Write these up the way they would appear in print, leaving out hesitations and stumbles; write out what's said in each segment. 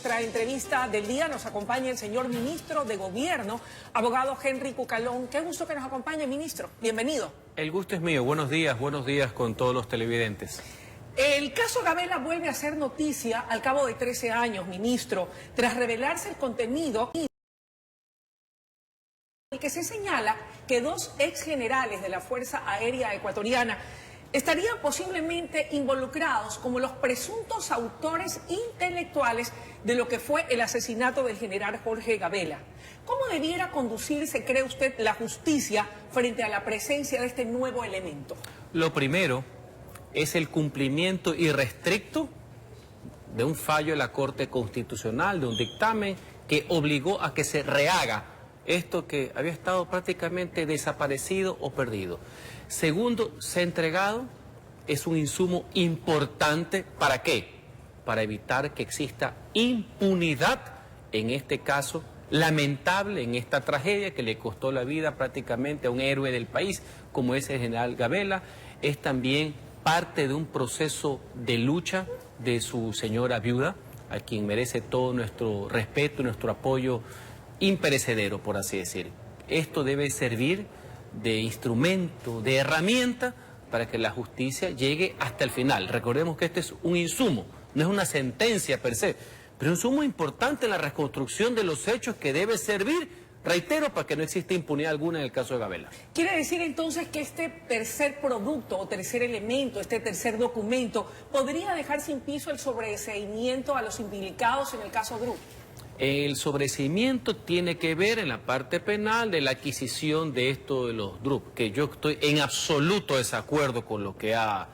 Nuestra entrevista del día nos acompaña el señor ministro de Gobierno, abogado Henry Cucalón. Qué gusto que nos acompañe, ministro. Bienvenido. El gusto es mío. Buenos días con todos los televidentes. El caso Gabela vuelve a ser noticia al cabo de 13 años, ministro, tras revelarse el contenido el que se señala que dos exgenerales de la Fuerza Aérea Ecuatoriana estarían posiblemente involucrados como los presuntos autores intelectuales de lo que fue el asesinato del general Jorge Gabela. ¿Cómo debiera conducirse, cree usted, la justicia frente a la presencia de este nuevo elemento? Lo primero es el cumplimiento irrestricto de un fallo de la Corte Constitucional, de un dictamen que obligó a que se rehaga esto que había estado prácticamente desaparecido o perdido. Segundo, se ha entregado, es un insumo importante. ¿Para qué? Para evitar que exista impunidad en este caso lamentable, en esta tragedia que le costó la vida prácticamente a un héroe del país como es el general Gabela. Es también parte de un proceso de lucha de su señora viuda, a quien merece todo nuestro respeto y nuestro apoyo imperecedero, por así decir. Esto debe servir de instrumento, de herramienta para que la justicia llegue hasta el final. Recordemos que este es un insumo, no es una sentencia per se, pero un insumo importante en la reconstrucción de los hechos que debe servir, reitero, para que no exista impunidad alguna en el caso de Gabela. ¿Quiere decir entonces que este tercer producto o tercer elemento, este tercer documento, podría dejar sin piso el sobreseimiento a los implicados en el caso Drup? El sobreseimiento tiene que ver en la parte penal de la adquisición de esto de los Drup, que yo estoy en absoluto desacuerdo con lo que ha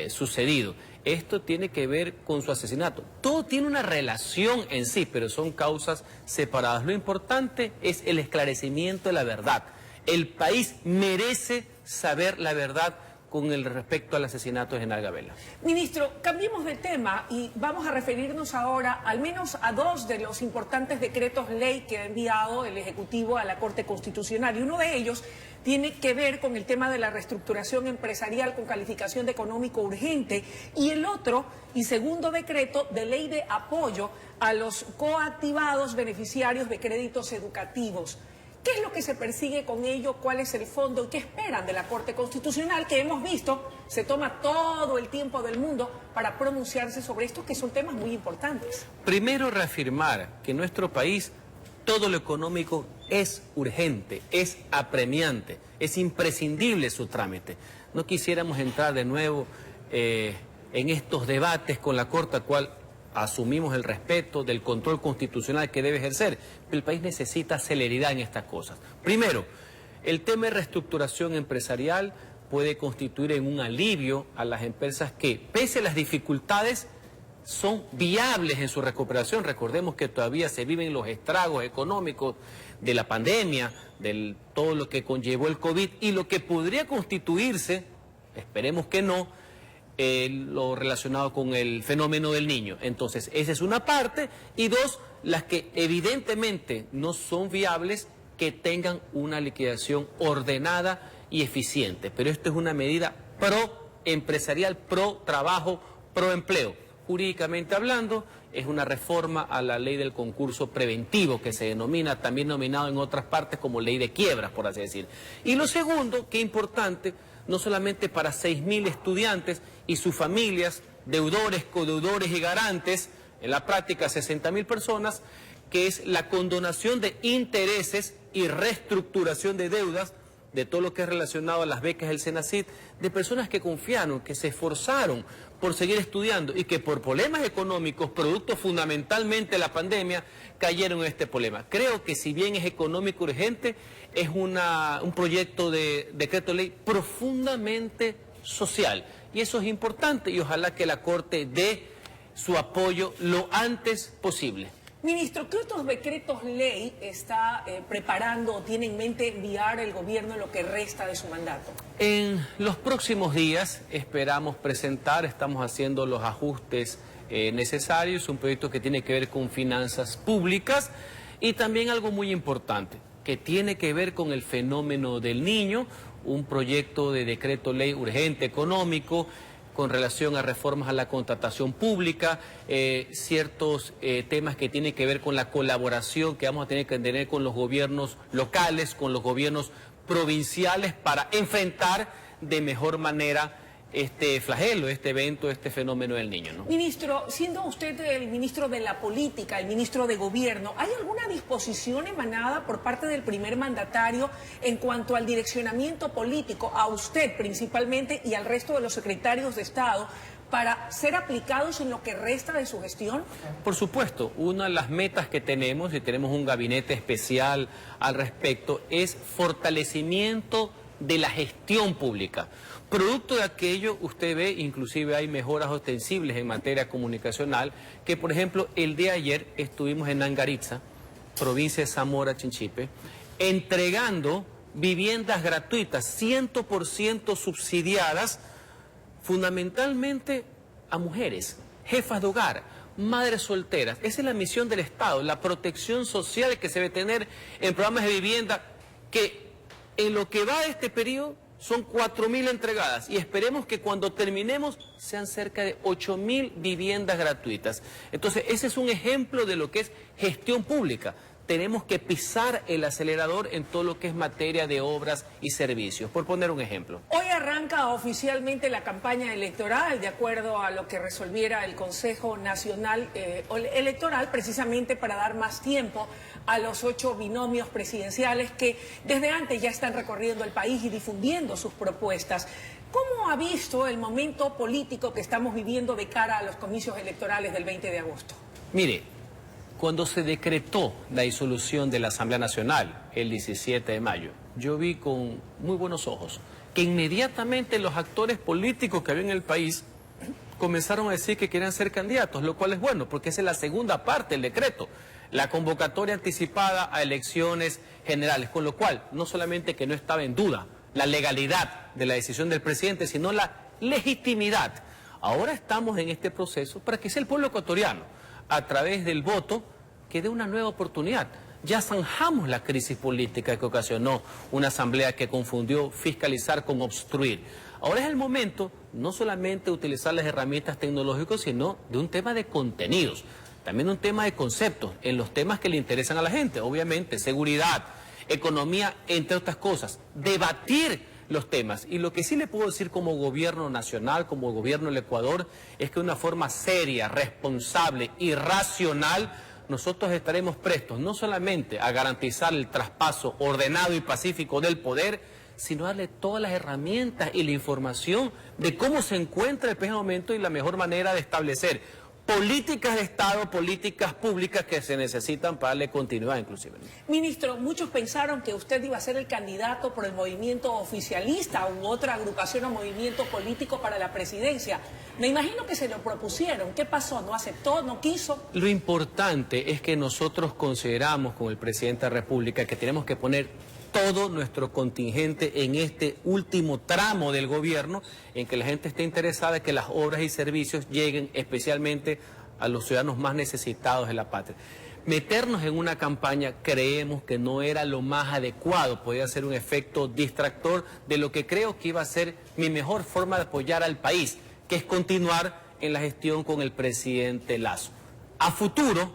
sucedido. Esto tiene que ver con su asesinato. Todo tiene una relación en sí, pero son causas separadas. Lo importante es el esclarecimiento de la verdad. El país merece saber la verdad con el respecto al asesinato de general Gabela. Ministro, cambiemos de tema y vamos a referirnos ahora al menos a dos de los importantes decretos ley que ha enviado el Ejecutivo a la Corte Constitucional. Y uno de ellos tiene que ver con el tema de la reestructuración empresarial con calificación de económico urgente, y el otro y segundo decreto de ley de apoyo a los coactivados beneficiarios de créditos educativos. ¿Qué es lo que se persigue con ello? ¿Cuál es el fondo? ¿Y qué esperan de la Corte Constitucional? Que hemos visto, se toma todo el tiempo del mundo para pronunciarse sobre estos que son temas muy importantes. Primero, reafirmar que en nuestro país todo lo económico es urgente, es apremiante, es imprescindible su trámite. No quisiéramos entrar de nuevo en estos debates con la Corte, al cual asumimos el respeto del control constitucional que debe ejercer, pero el país necesita celeridad en estas cosas. Primero, el tema de reestructuración empresarial puede constituir en un alivio a las empresas que, pese a las dificultades, son viables en su recuperación. Recordemos que todavía se viven los estragos económicos de la pandemia, de todo lo que conllevó el COVID y lo que podría constituirse, esperemos que no, lo relacionado con el fenómeno del niño. Entonces, esa es una parte. Y dos, las que evidentemente no son viables, que tengan una liquidación ordenada y eficiente. Pero esto es una medida pro empresarial, pro trabajo, pro empleo. Jurídicamente hablando, es una reforma a la ley del concurso preventivo, que se denomina, también nominado en otras partes como ley de quiebras, por así decir. Y lo segundo, que es importante, no solamente para 6.000 estudiantes y sus familias, deudores, codeudores y garantes, en la práctica 60.000 personas, que es la condonación de intereses y reestructuración de deudas de todo lo que es relacionado a las becas del Senacid, de personas que confiaron, que se esforzaron por seguir estudiando y que por problemas económicos, producto fundamentalmente de la pandemia, cayeron en este problema. Creo que si bien es económico urgente, es un proyecto de decreto de ley profundamente social. Y eso es importante y ojalá que la Corte dé su apoyo lo antes posible. Ministro, ¿qué otros decretos ley está preparando o tiene en mente enviar el gobierno en lo que resta de su mandato? En los próximos días esperamos presentar, estamos haciendo los ajustes necesarios, un proyecto que tiene que ver con finanzas públicas y también algo muy importante, que tiene que ver con el fenómeno del niño, un proyecto de decreto ley urgente económico con relación a reformas a la contratación pública, ciertos temas que tienen que ver con la colaboración que vamos a tener que tener con los gobiernos locales, con los gobiernos provinciales para enfrentar de mejor manera este flagelo, este evento, este fenómeno del niño, ¿no? Ministro, siendo usted el ministro de la política, el ministro de gobierno, ¿hay alguna disposición emanada por parte del primer mandatario en cuanto al direccionamiento político, a usted principalmente y al resto de los secretarios de Estado, para ser aplicados en lo que resta de su gestión? Por supuesto, una de las metas que tenemos, y tenemos un gabinete especial al respecto, es fortalecimiento de la gestión pública. Producto de aquello, usted ve, inclusive hay mejoras ostensibles en materia comunicacional, que por ejemplo, el día de ayer estuvimos en Angaritza, provincia de Zamora, Chinchipe, entregando viviendas gratuitas, 100% subsidiadas, fundamentalmente a mujeres, jefas de hogar, madres solteras. Esa es la misión del Estado, la protección social que se debe tener en programas de vivienda, que en lo que va de este periodo son 4.000 entregadas y esperemos que cuando terminemos sean cerca de 8.000 viviendas gratuitas. Entonces, ese es un ejemplo de lo que es gestión pública. Tenemos que pisar el acelerador en todo lo que es materia de obras y servicios, por poner un ejemplo. Hoy arranca oficialmente la campaña electoral, de acuerdo a lo que resolviera el Consejo Nacional Electoral, precisamente para dar más tiempo a los 8 binomios presidenciales que desde antes ya están recorriendo el país y difundiendo sus propuestas. ¿Cómo ha visto el momento político que estamos viviendo de cara a los comicios electorales del 20 de agosto? Mire, cuando se decretó la disolución de la Asamblea Nacional el 17 de mayo, yo vi con muy buenos ojos que inmediatamente los actores políticos que había en el país comenzaron a decir que querían ser candidatos, lo cual es bueno, porque esa es la segunda parte del decreto, la convocatoria anticipada a elecciones generales, con lo cual no solamente que no estaba en duda la legalidad de la decisión del presidente, sino la legitimidad. Ahora estamos en este proceso para que sea el pueblo ecuatoriano, a través del voto, que dé una nueva oportunidad. Ya zanjamos la crisis política que ocasionó una asamblea que confundió fiscalizar con obstruir. Ahora es el momento no solamente de utilizar las herramientas tecnológicas, sino de un tema de contenidos, también un tema de conceptos, en los temas que le interesan a la gente, obviamente, seguridad, economía, entre otras cosas, debatir los temas. Y lo que sí le puedo decir como gobierno nacional, como gobierno del Ecuador, es que de una forma seria, responsable y racional, nosotros estaremos prestos no solamente a garantizar el traspaso ordenado y pacífico del poder, sino darle todas las herramientas y la información de cómo se encuentra el peor momento y la mejor manera de establecer políticas de Estado, políticas públicas que se necesitan para darle continuidad inclusive. Ministro, muchos pensaron que usted iba a ser el candidato por el movimiento oficialista u otra agrupación o movimiento político para la presidencia. Me imagino que se lo propusieron. ¿Qué pasó? ¿No aceptó? ¿No quiso? Lo importante es que nosotros consideramos con el presidente de la República que tenemos que poner todo nuestro contingente en este último tramo del gobierno, en que la gente esté interesada en que las obras y servicios lleguen especialmente a los ciudadanos más necesitados de la patria. Meternos en una campaña creemos que no era lo más adecuado, podía ser un efecto distractor de lo que creo que iba a ser mi mejor forma de apoyar al país, que es continuar en la gestión con el presidente Lasso. A futuro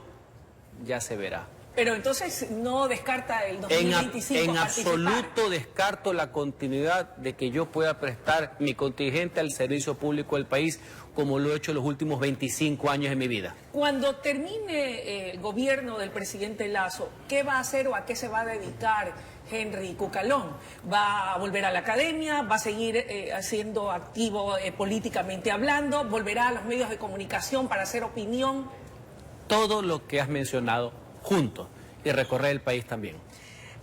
ya se verá. Pero entonces no descarta el 2025 En absoluto descarto la continuidad de que yo pueda prestar mi contingente al servicio público del país como lo he hecho los últimos 25 años de mi vida. Cuando termine el gobierno del presidente Lasso, ¿qué va a hacer o a qué se va a dedicar Henry Cucalón? ¿Va a volver a la academia? ¿Va a seguir siendo activo políticamente hablando? ¿Volverá a los medios de comunicación para hacer opinión? Todo lo que has mencionado juntos y recorrer el país también.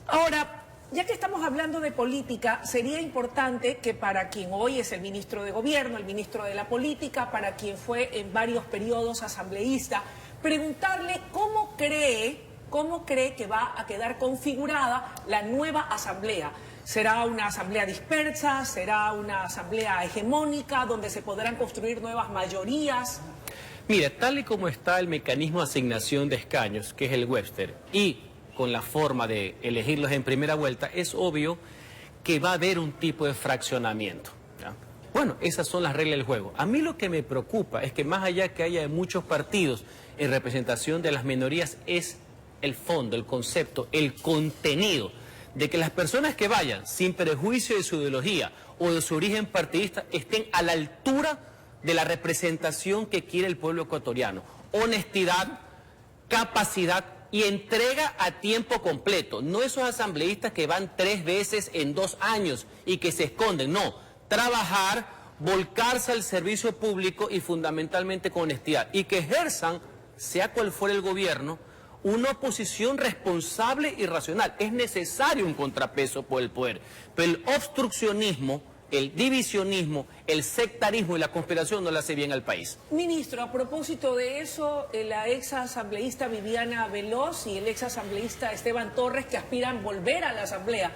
Ahora, ya que estamos hablando de política, sería importante que para quien hoy es el ministro de Gobierno, el ministro de la Política, para quien fue en varios periodos asambleísta, preguntarle cómo cree que va a quedar configurada la nueva asamblea. ¿Será una asamblea dispersa? ¿Será una asamblea hegemónica donde se podrán construir nuevas mayorías? Mira, tal y como está el mecanismo de asignación de escaños, que es el Webster, y con la forma de elegirlos en primera vuelta, es obvio que va a haber un tipo de fraccionamiento, ¿ya? Bueno, esas son las reglas del juego. A mí lo que me preocupa es que más allá que haya muchos partidos en representación de las minorías es el fondo, el concepto, el contenido, de que las personas que vayan sin perjuicio de su ideología o de su origen partidista estén a la altura de la representación que quiere el pueblo ecuatoriano. Honestidad, capacidad y entrega a tiempo completo. No esos asambleístas que van 3 veces en 2 años y que se esconden, no. Trabajar, volcarse al servicio público y fundamentalmente con honestidad. Y que ejerzan, sea cual fuera el gobierno, una oposición responsable y racional. Es necesario un contrapeso por el poder. Pero el obstruccionismo, el divisionismo, el sectarismo y la conspiración no le hace bien al país. Ministro, a propósito de eso, la ex asambleísta Viviana Veloz y el ex asambleísta Esteban Torres, que aspiran a volver a la asamblea,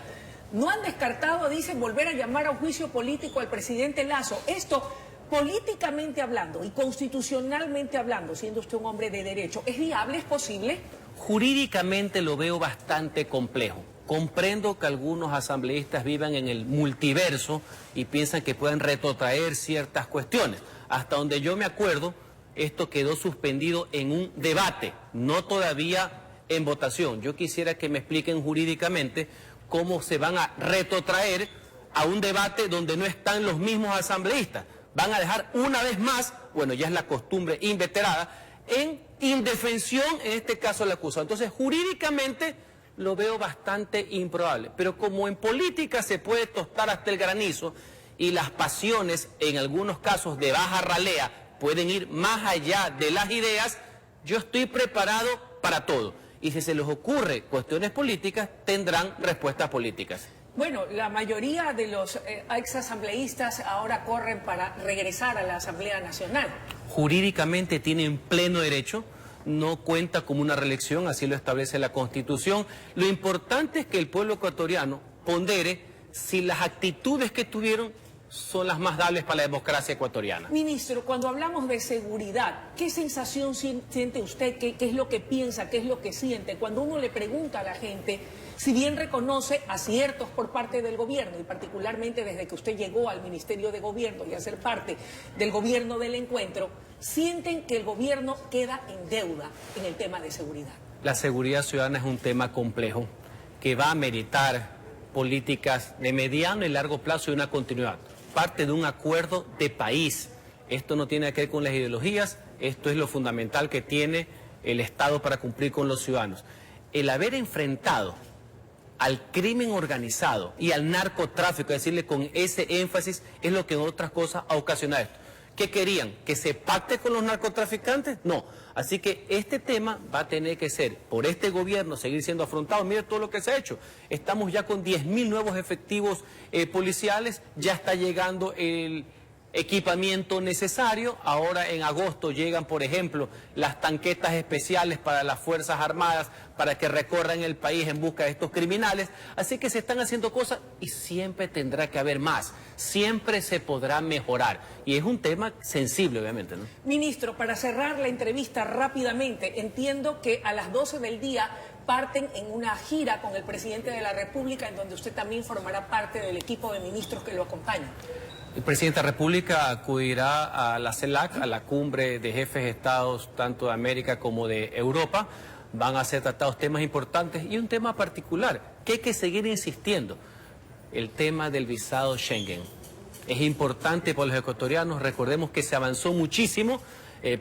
no han descartado, dicen, volver a llamar a un juicio político al presidente Lasso. Esto, políticamente hablando y constitucionalmente hablando, siendo usted un hombre de derecho, ¿es viable? ¿Es posible? Jurídicamente lo veo bastante complejo. Comprendo que algunos asambleístas vivan en el multiverso y piensan que pueden retrotraer ciertas cuestiones. Hasta donde yo me acuerdo, esto quedó suspendido en un debate, no todavía en votación. Yo quisiera que me expliquen jurídicamente cómo se van a retrotraer a un debate donde no están los mismos asambleístas. Van a dejar una vez más, bueno, ya es la costumbre inveterada, en indefensión, en este caso el acusado. Entonces, jurídicamente lo veo bastante improbable. Pero como en política se puede tostar hasta el granizo y las pasiones, en algunos casos de baja ralea, pueden ir más allá de las ideas, yo estoy preparado para todo. Y si se les ocurre cuestiones políticas, tendrán respuestas políticas. Bueno, la mayoría de los exasambleístas ahora corren para regresar a la Asamblea Nacional. Jurídicamente tienen pleno derecho, no cuenta como una reelección, así lo establece la Constitución. Lo importante es que el pueblo ecuatoriano pondere si las actitudes que tuvieron son las más dables para la democracia ecuatoriana. Ministro, cuando hablamos de seguridad, ¿qué sensación siente usted? ¿Qué es lo que piensa? ¿Qué es lo que siente? Cuando uno le pregunta a la gente, si bien reconoce aciertos por parte del gobierno, y particularmente desde que usted llegó al Ministerio de Gobierno y a ser parte del gobierno del encuentro, sienten que el gobierno queda en deuda en el tema de seguridad. La seguridad ciudadana es un tema complejo que va a meritar políticas de mediano y largo plazo y una continuidad. Parte de un acuerdo de país. Esto no tiene que ver con las ideologías, esto es lo fundamental que tiene el Estado para cumplir con los ciudadanos. El haber enfrentado al crimen organizado y al narcotráfico, decirle con ese énfasis, es lo que en otras cosas ha ocasionado esto. ¿Qué querían? ¿Que se pacte con los narcotraficantes? No. Así que este tema va a tener que ser, por este gobierno, seguir siendo afrontado. Mire todo lo que se ha hecho. Estamos ya con 10.000 nuevos efectivos policiales, ya está llegando el equipamiento necesario. Ahora en agosto llegan, por ejemplo, las tanquetas especiales para las Fuerzas Armadas para que recorran el país en busca de estos criminales. Así que se están haciendo cosas y siempre tendrá que haber más. Siempre se podrá mejorar. Y es un tema sensible, obviamente, ¿no? Ministro, para cerrar la entrevista rápidamente, entiendo que a las 12 del día parten en una gira con el presidente de la República, en donde usted también formará parte del equipo de ministros que lo acompañan. El presidente de la República acudirá a la CELAC, a la cumbre de jefes de estados tanto de América como de Europa. Van a ser tratados temas importantes y un tema particular que hay que seguir insistiendo, el tema del visado Schengen. Es importante para los ecuatorianos, recordemos que se avanzó muchísimo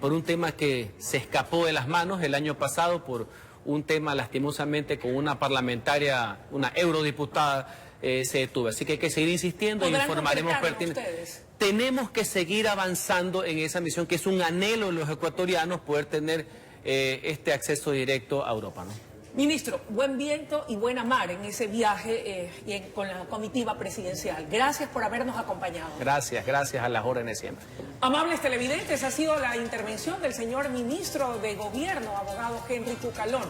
por un tema que se escapó de las manos el año pasado, por un tema lastimosamente con una parlamentaria, una eurodiputada, se detuvo. Así que hay que seguir insistiendo y informaremos pertinentemente. Tenemos que seguir avanzando en esa misión, que es un anhelo de los ecuatorianos poder tener este acceso directo a Europa, ¿no? Ministro, buen viento y buena mar en ese viaje con la comitiva presidencial. Gracias por habernos acompañado. Gracias a las órdenes siempre. Amables televidentes, ha sido la intervención del señor ministro de Gobierno, abogado Henry Cucalón.